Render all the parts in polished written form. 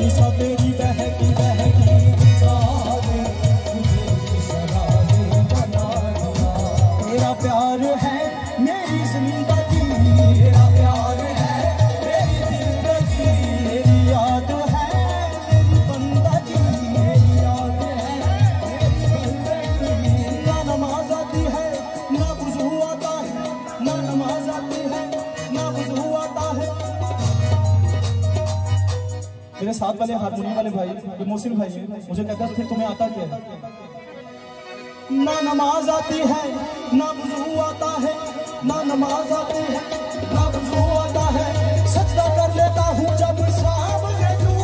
निशा तेरी बहकी बहकी निगाहें मुझे शराबी बना दिया। तेरा प्यार है मेरी जिंदगी, तेरा प्यार है मेरी जिंदगी, मेरी याद है मेरी बंदगी, मेरी याद है मेरी बंदगी। ना नमाज आती है ना वुज़ू आता है, ना नमाज आती है ना वुज़ू आता है। मेरे साथ वाले हारमोनियम वाले भाई ये मोहसिन भाई है, मुझे कहता फिर तुम्हें आता क्या है? ना नमाज आती है ना वुज़ू आता है, ना नमाज आती है ना वुज़ू आता है। सजदा कर लेता हूँ जब सामने तू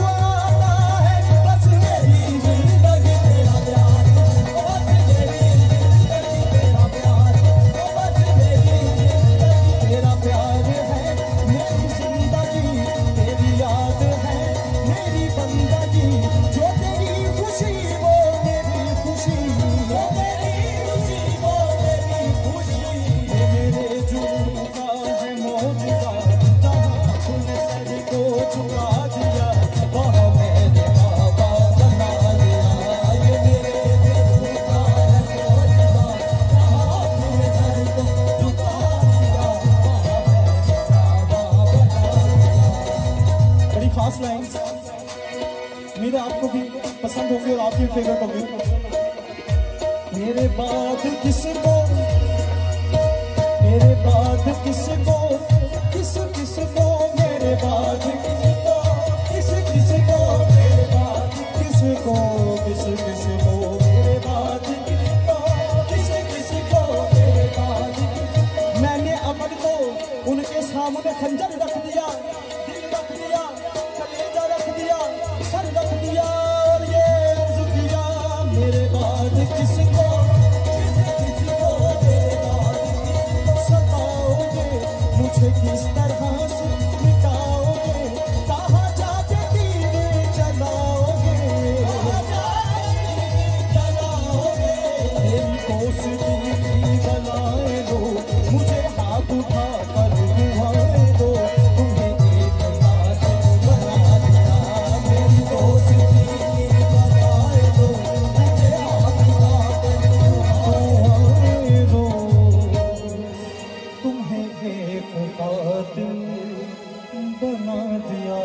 आता है। बस मेरी जिंदगी तेरा प्यार, बस मेरी जिंदगी तेरा प्यार, बस मेरी जिंदगी तेरा प्यार है मेरी जिंदगी, तेरी याद है मेरी बंदगी। जो तेरी खुशी वो मेरी खुशी, जो तेरी खुशी वो मेरी खुशी। ये मेरे जुनून का है मौजूदा, जहाँ तूने सर को झुका दिया वहाँ मैंने बाबा बना दिया। ये मेरे जुनून का है मौजूदा, जहाँ तूने सर को झुका दिया वहाँ मैंने बाबा बना दिया। बड़ी खास लाइन, उम्मीद है आपको भी पसंद होगी और आपकी फेवरेट होगी। मेरे बाद किसको, मेरे बाद किसको, किस किसको, मेरे बाद किसको, किस किसको, मेरे बाद किसको, किस किसको, मेरे बाद किसको, किस किसको, मेरे बाद किसको। मैंने अमन को उनके सामने खंजर रख दिया, दिल रख दिया, कलेजा रख दिया, सर रख दिया और ये अर्ज किया मेरे बाद किसको, किस किसको, मेरे बाद किसको सताओगे, मुझे किस तरह से मिटाओगे, कहाँ जाके तीर चलाओगे, कहाँ जाके तीर चलाओगे। मेरी दोस्ती की बनाए दो, मुझे हाथ उठा कर दुआएं दो, तुम्हें एक साथ बना दिया। मेरी दोस्ती की बनाए दो, मुझे हाथ उठा कर दुआएं दो, तुम्हें एक कातिल बना दिया।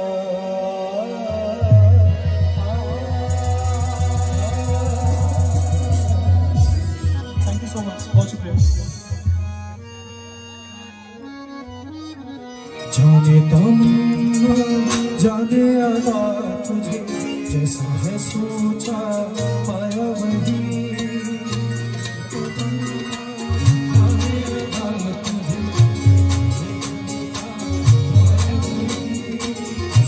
थैंक यू सो मच, बहुत शुक्रिया। जाने तमन्ना जाने अदा तुझे, जैसा है सोचा पाया वही।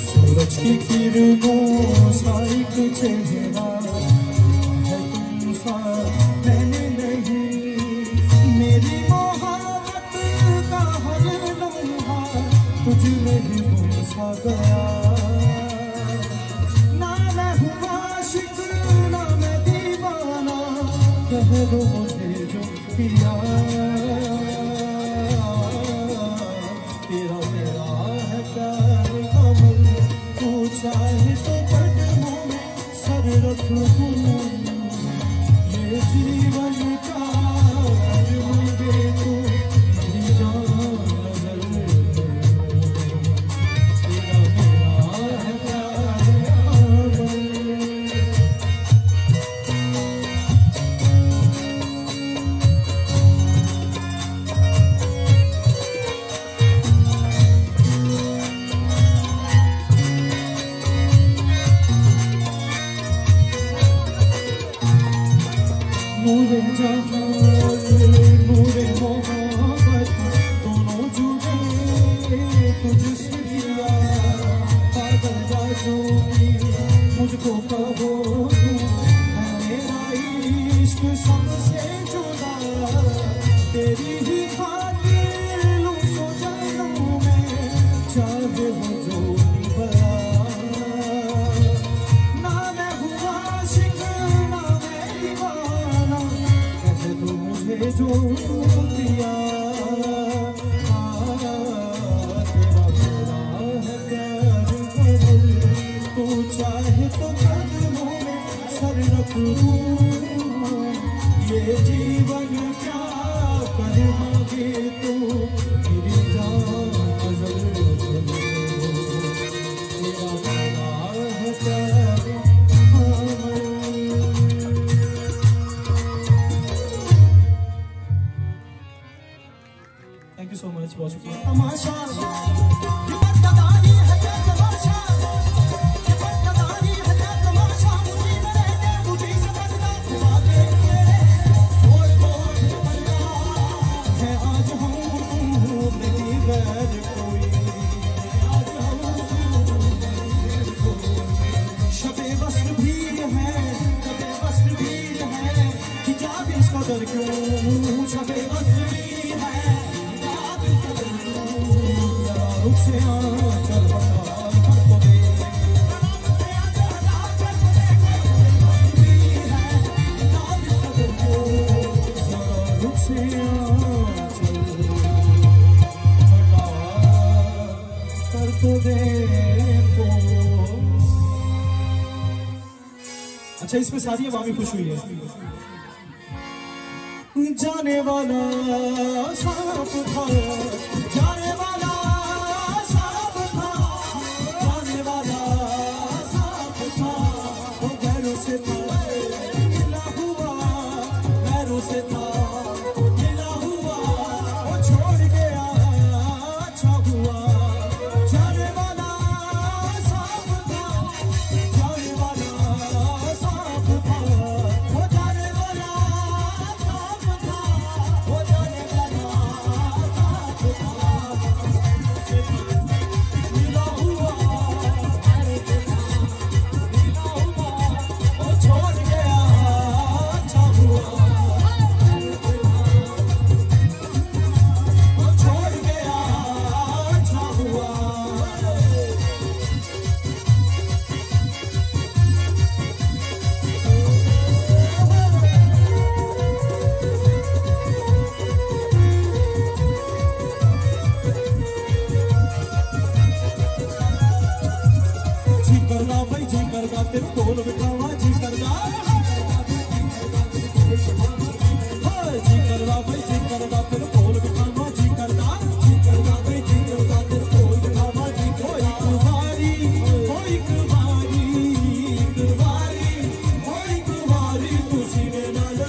सूरज की किरणों सा एक चेहरा है तुम सा मैंने नहीं, मेरी मोहब्बत का हर लम्हा तुझ में ही गुम सा गया। ना मैं हूँ आशिक ना मैं दीवाना, कह दो मुझे जो पिया। तेरा मेरा है प्यार कमल, तू चाहे तो कदमों में सर रख दूँ। ये जीवन का मुझे तू मेरी जान नजर, तेरा मेरा है प्यार कमल। नूरे जहान नूरे मोहब्बत दोनों जुड़े तुझसे दिया। पागल बाजों की मुझको कहो तू, है मेरा इश्क सबसे जुदा। तेरी ही खातिर लूं सो जानूं मैं, चाहे हो जो भी बड़ा। ना मैं हूँ आशिक ना मैं दीवाना, कह दो मुझे जो दिया। तेरा मेरा है प्यार कमल, तू तो कदमों में सर रख दूं, ये जीवन क्या करवागे तू, मेरी जान नजर तेरा भला है प्यार। थैंक यू सो मच, बहुत शुक्रिया। तमाशा अच्छा, इसमें सारी आवामी खुश हुई है। जाने वाला सांप था, जाने वाला सांप था, जाने वाला सांप था, वो गैरों से था मिला हुआ, गैरों से था मिला हुआ, वो छोड़ गया अच्छा हुआ। जाने वाला सांप था, जाने वाला सांप था, वो जाने वाला सांप था, वो जाने वाला सांप था, मिला हुआ, मिला हुआ, वो छोड़ गया अच्छा हुआ, वो छोड़ गया अच्छा हुआ। जी करना भाई, जी करना तेरे कोल बिठावा, जी करना जी करना भाई, जी करना तेरे कोल बिठावा, जी करना भाई, जी करना तेरे कोल बिठावा, जी कोई कुमारी, कोई कुमारी, कुमारी, कोई कुमारी, तुसी ने नल,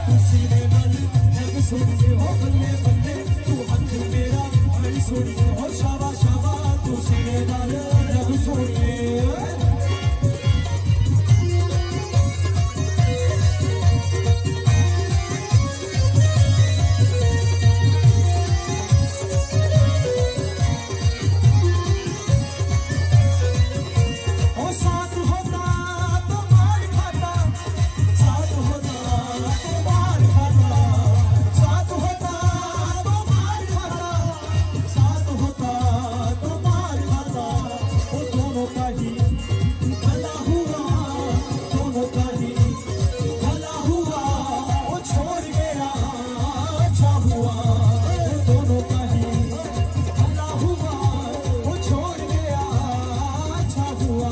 तुसी ने नल, जग सुनते हो बल्ले बल्ले, तू हथ मेरा मैं सुनते हो शाबा शाबा, तुसी ने नल जग सुनते। ओ साथ होता तो मार खाता, साथ होता तो मार खाता, साथ होता तो मार खाता, साथ होता तो मार खाता, वो दोनों का ही भला हुआ, दोनों का ही भला हुआ, वो छोड़ गया अच्छा हुआ, दोनों का ही भला हुआ, वो छोड़ गया अच्छा हुआ।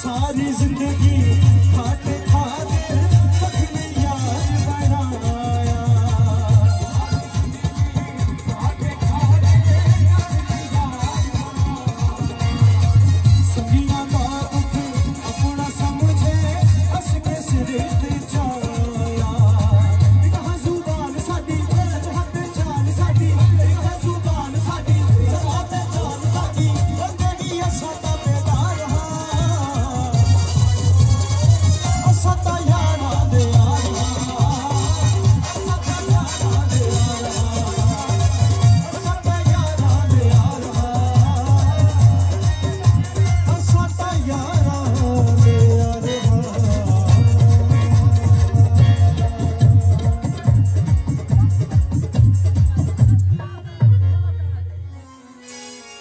सारी जिंदगी खाते खाते अपने यार बनाया, सखियां का दुख अपना समझे हंस के सिर पे जाया। एक जुबान साडी हाथ चाल साडी, एक जुबान साडी हाथ चाल साडी, बंदगी साडा बेदार हा।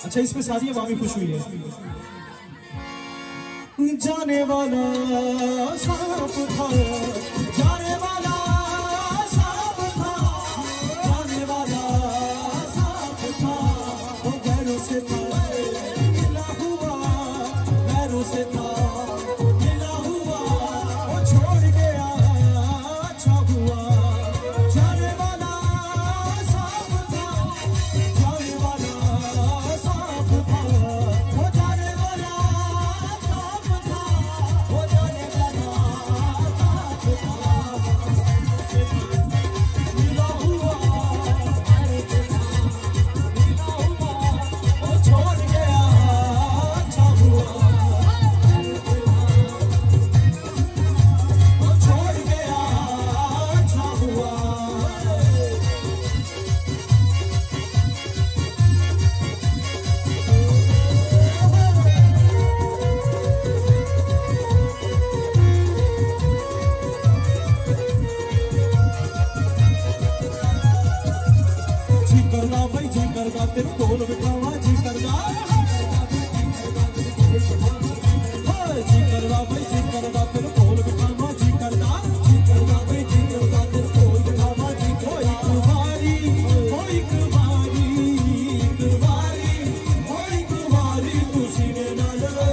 अच्छा इसमें सारी अवामी खुश हुई है। जाने वाला सांप था, जाने वाला सांप था, जाने वाला सांप था, वो गैरों से था मिला हुआ, गैरों से था मिला हुआ, वो छोड़ गया अच्छा हुआ। जाने वाला सांप था, जाने वाला सांप था, वो जाने वाला सांप था, वो जाने वाला सांप था, मिला हुआ, मिला हुआ, वो छोड़ गया अच्छा हुआ, वो छोड़ गया अच्छा हुआ। जी करदा भाई जी करदा तेरे कोल बिठावा जी करदा, जी करदा भाई जी करदा तेरे कोल बिठावा जी करदा, जी करदा भाई जी करदा तेरे कोल बिठावा जी। एक बारी ओ एक बारी एक बारी ओ एक बारी तू सीने नाल लग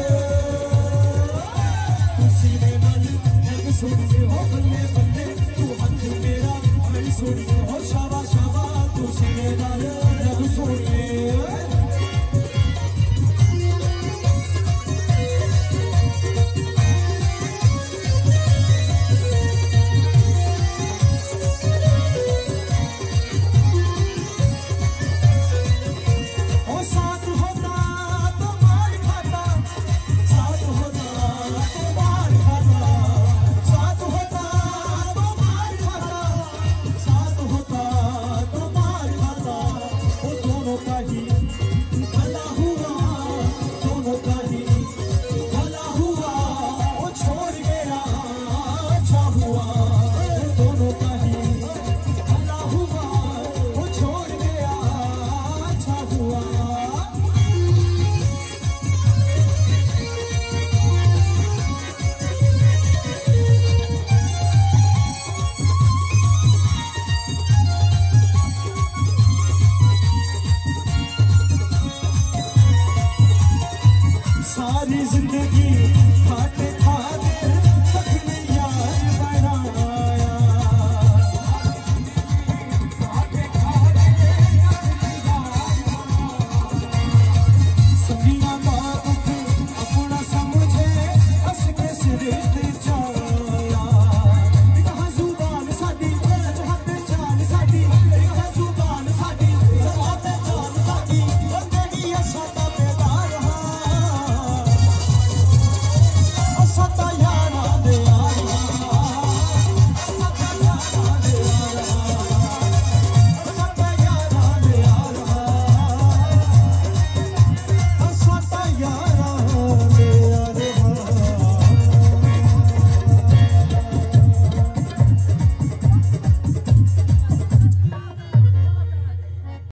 सुनिए हो बल्ले बल्ले तू हथ मेरा आई सुनिए हो शाबा शाबा तू सीने नाल लग सुनिए। ओ साथ होता तो मार खाता, साथ होता तो मार खाता, साथ होता तो मार खाता, साथ होता तो मार खाता। वो दोनों का ही भला हुआ, दोनों का ही भला हुआ, वो छोड़ गया अच्छा हुआ। वो दोनों का ही भला हुआ, वो छोड़ गया अच्छा हुआ। सारी जिंदगी खाते खाते तकने यार बनाया, सखियां का दुख अपना समझे हंस के सिर